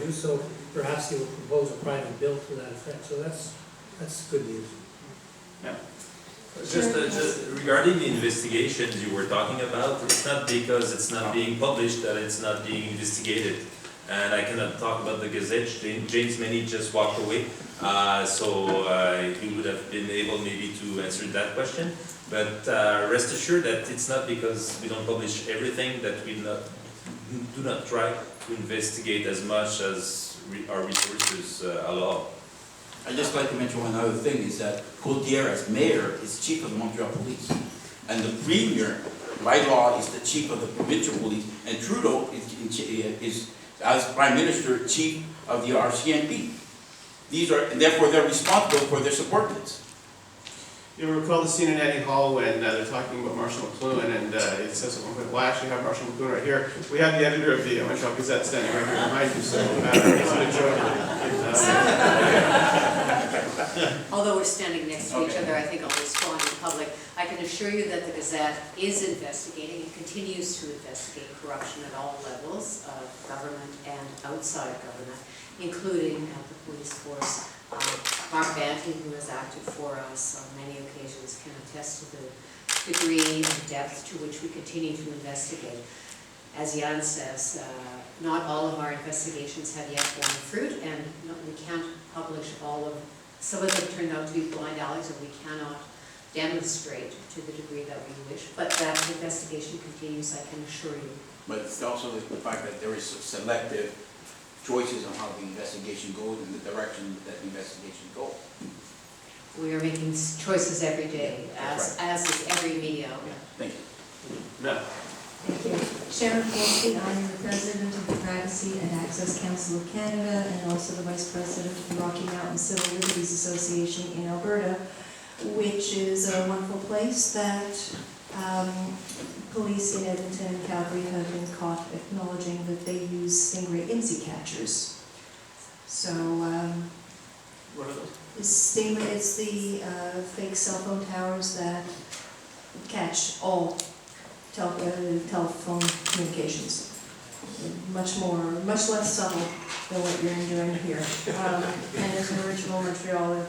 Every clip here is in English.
do so, perhaps he will propose a private bill to that effect. So that's good news. Yeah. Just regarding the investigations you were talking about, it's not because it's not being published that it's not being investigated. And I cannot talk about the Gazette. James Maney just walked away, so he would have been able maybe to answer that question. But rest assured that it's not because we don't publish everything that we do not try to investigate as much as our resources allow. I'd just like to mention one other thing, is that Gaultier, as mayor, is chief of the Montreal Police. And the premier, by law, is the chief of the provincial police. And Trudeau is as prime minister, chief of the RCMP. And therefore they're responsible for their subordinates. You'll recall the scene in Eddie Hall when they're talking about Marshall McLuhan, and it says at one point, well, I actually have Marshall McLuhan right here. We have the editor of the Montreal Gazette standing right here behind you, so it's an enjoyment. Although we're standing next to each other, I think I'll respond in public. I can assure you that the Gazette is investigating and continues to investigate corruption at all levels of government and outside government, including at the police force. Mark Banting, who has acted for us on many occasions, can attest to the degree and depth to which we continue to investigate. As Jan says, not all of our investigations have yet borne fruit, and we can't publish all of. Some of them turned out to be blind alleys, and we cannot demonstrate to the degree that we wish. But that investigation continues, I can assure you. But it's also the fact that there is selective choices on how the investigation goes and the direction that the investigation goes. We are making choices every day, as is every media outlet. Thank you. No. Thank you. Sharon Polsky, I am the President of the Privacy and Access Council of Canada and also the Vice President of the Rocky Mountain Civil Liberties Association in Alberta, which is a wonderful place that police in Edmonton and Calgary have been caught acknowledging that they use stingray IMSI catchers. So, What are those? it's the fake cell phone towers that catch all telephone communications. Much less subtle than what you're enjoying here. And as an original Montrealer,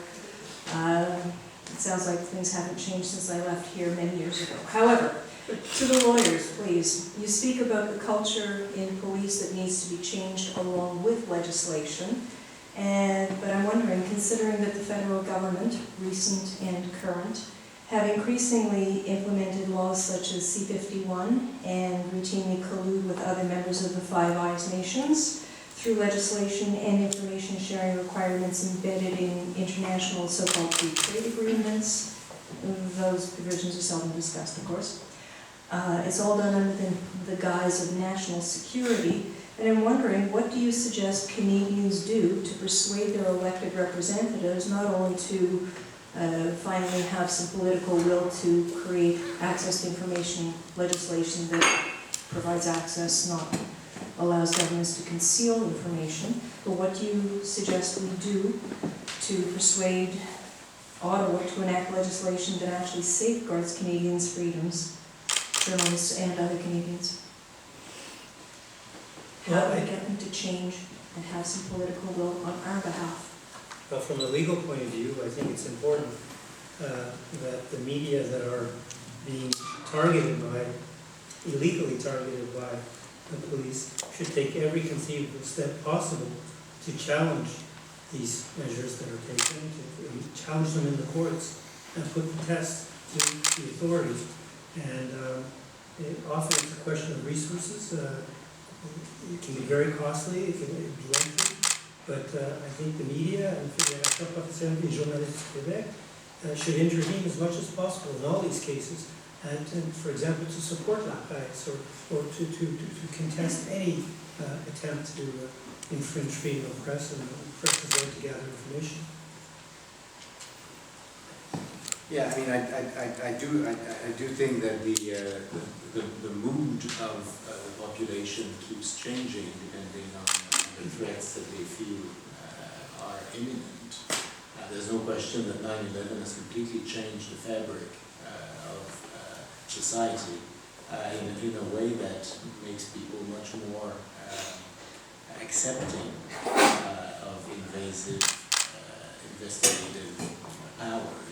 it sounds like things haven't changed since I left here many years ago. However, to the lawyers, please, you speak about the culture in police that needs to be changed along with legislation. But I'm wondering, considering that the federal government, recent and current, have increasingly implemented laws such as C-51 and routinely collude with other members of the Five Eyes nations through legislation and information sharing requirements embedded in international so-called free trade agreements. Those provisions are seldom discussed, of course. It's all done under the guise of national security. And I'm wondering, what do you suggest Canadians do to persuade their elected representatives not only to finally have some political will to create access to information legislation that provides access, not allows governments to conceal information, but what do you suggest we do to persuade Ottawa to enact legislation that actually safeguards Canadians' freedoms, journalists and other Canadians? How do we get them to change and have some political will on our behalf? Well, from a legal point of view, I think it's important that the media that are being illegally targeted by the police should take every conceivable step possible to challenge these measures that are taken, to challenge them in the courts and put the test to the authorities. And often it's a question of resources. It can be very costly, it can be lengthy, but I think the media and the Fédération professionnelle des journalistes du Québec should intervene as much as possible in all these cases, and for example, to support la presse or to contest any attempt to infringe freedom of press and press's right to gather information. Yeah, I mean, I do think that the mood of the population keeps changing depending on the threats that they feel are imminent. There's no question that 9/11 has completely changed the fabric of society in a way that makes people much more accepting of invasive investigative powers.